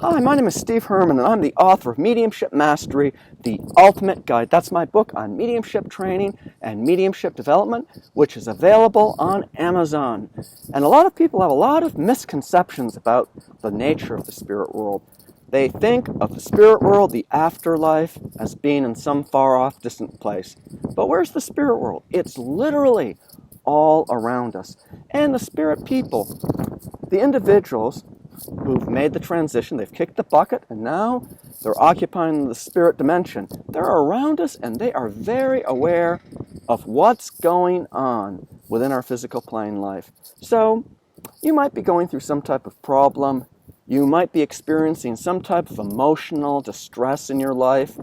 Hi, my name is Steve Herman, and I'm the author of Mediumship Mastery, the Ultimate Guide. That's my book on mediumship training and mediumship development, which is available on Amazon. And a lot of people have a lot of misconceptions about the nature of the spirit world. They think of the spirit world, the afterlife, as being in some far-off, distant place. But where's the spirit world? It's literally all around us. And the spirit people, the individuals who've made the transition, they've kicked the bucket, and now they're occupying the spirit dimension. They're around us, and they are very aware of what's going on within our physical plane life. So you might be going through some type of problem. You might be experiencing some type of emotional distress in your life.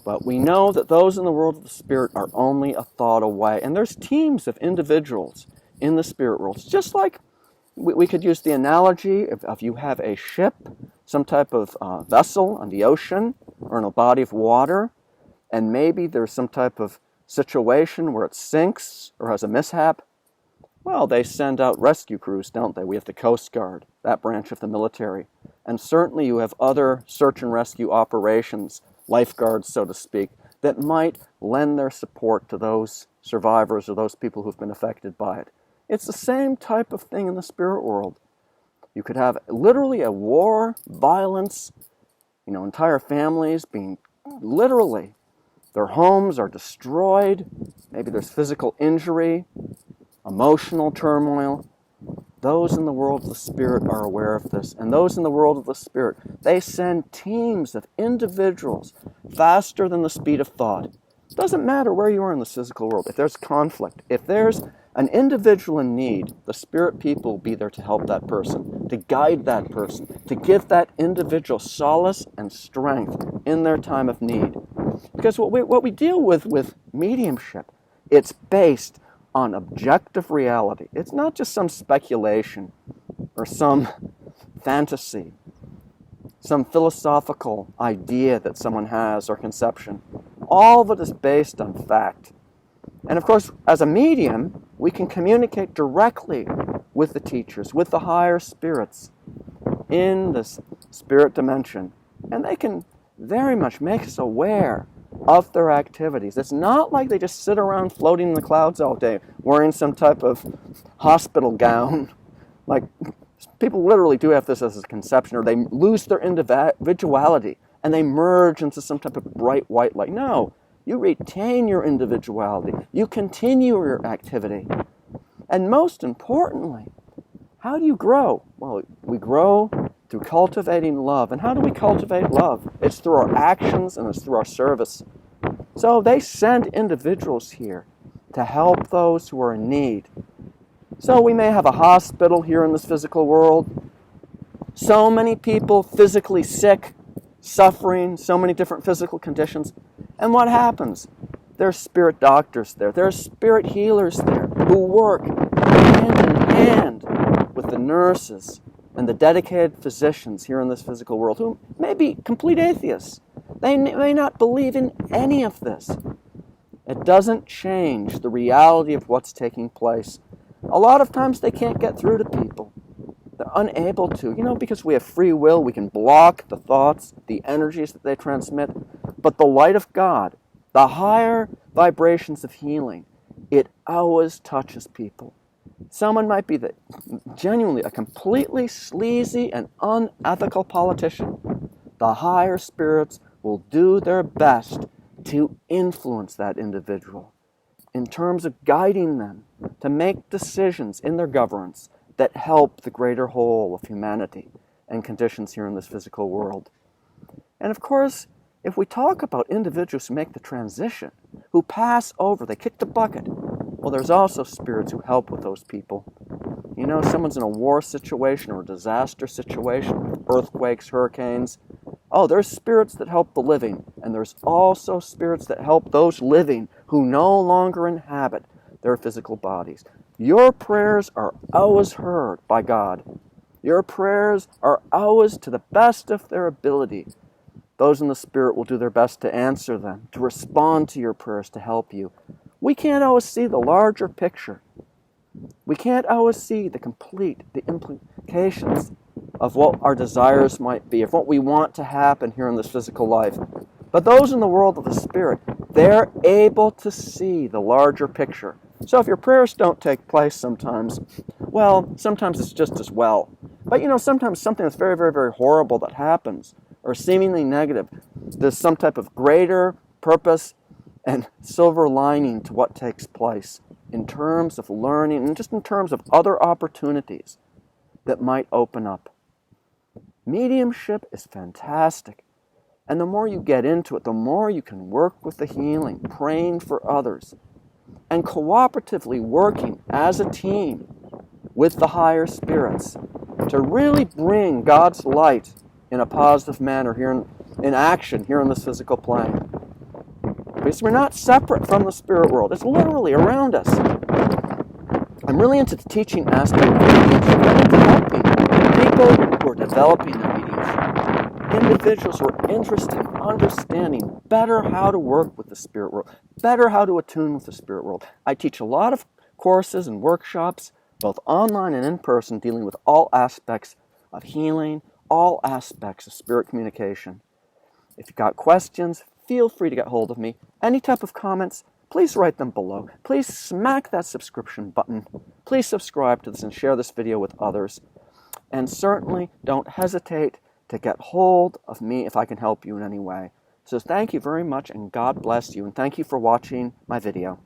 But we know that those in the world of the spirit are only a thought away. And there's teams of individuals in the spirit world. It's just like we could use the analogy if you have a ship, some type of vessel on the ocean or in a body of water, and maybe there's some type of situation where it sinks or has a mishap. Well, they send out rescue crews, don't they? We have the Coast Guard, that branch of the military. And certainly you have other search and rescue operations, lifeguards, so to speak, that might lend their support to those survivors or those people who've been affected by it. It's the same type of thing in the spirit world. You could have literally a war, violence, entire families being literally, their homes are destroyed. Maybe there's physical injury, emotional turmoil. Those in the world of the spirit are aware of this. And those in the world of the spirit, they send teams of individuals faster than the speed of thought. It doesn't matter where you are in the physical world. If there's conflict, if there's an individual in need, the spirit people will be there to help that person, to guide that person, to give that individual solace and strength in their time of need. Because what we deal with mediumship, it's based on objective reality. It's not just some speculation or some fantasy, some philosophical idea that someone has or conception. All of it is based on fact. And of course, as a medium, we can communicate directly with the teachers, with the higher spirits in this spirit dimension. And they can very much make us aware of their activities. It's not like they just sit around floating in the clouds all day, wearing some type of hospital gown. Like, people literally do have this as a conception, or they lose their individuality and they merge into some type of bright white light. No. You retain your individuality. You continue your activity. And most importantly, how do you grow? Well, we grow through cultivating love. And how do we cultivate love? It's through our actions and it's through our service. So they send individuals here to help those who are in need. So we may have a hospital here in this physical world. So many people physically sick, suffering, so many different physical conditions. And what happens? There's spirit doctors there. There's spirit healers there who work hand in hand with the nurses and the dedicated physicians here in this physical world who may be complete atheists. They may not believe in any of this. It doesn't change the reality of what's taking place. A lot of times they can't get through to people. They're unable to, because we have free will. We can block the thoughts, the energies that they transmit. But the light of God, the higher vibrations of healing, it always touches people. Someone might be genuinely a completely sleazy and unethical politician. The higher spirits will do their best to influence that individual in terms of guiding them to make decisions in their governance that help the greater whole of humanity and conditions here in this physical world. And of course, if we talk about individuals who make the transition, who pass over, they kick the bucket, well, there's also spirits who help with those people. Someone's in a war situation or a disaster situation, earthquakes, hurricanes. Oh, there's spirits that help the living, and there's also spirits that help those living who no longer inhabit their physical bodies. Your prayers are always heard by God. Your prayers are always to the best of their ability. Those in the spirit will do their best to answer them, to respond to your prayers, to help you. We can't always see the larger picture. We can't always see the implications of what our desires might be, of what we want to happen here in this physical life. But those in the world of the Spirit, they're able to see the larger picture. So if your prayers don't take place sometimes, well, sometimes it's just as well. But sometimes something that's very, very, very horrible that happens, or seemingly negative, there's some type of greater purpose and silver lining to what takes place in terms of learning and just in terms of other opportunities that might open up. Mediumship is fantastic. And the more you get into it, the more you can work with the healing, praying for others, and cooperatively working as a team with the higher spirits to really bring God's light in a positive manner here in action here in this physical plane. Because we're not separate from the spirit world. It's literally around us. I'm really into the teaching aspect of mediumship. I'm into helping people who are developing their mediumship. Individuals who are interested in understanding better how to work with the spirit world, better how to attune with the spirit world. I teach a lot of courses and workshops, both online and in person, dealing with all aspects of healing, all aspects of spirit communication. If you've got questions, feel free to get hold of me. Any type of comments, please write them below. Please smack that subscription button. Please subscribe to this and share this video with others. And certainly don't hesitate to get hold of me if I can help you in any way. So thank you very much, and God bless you, and thank you for watching my video.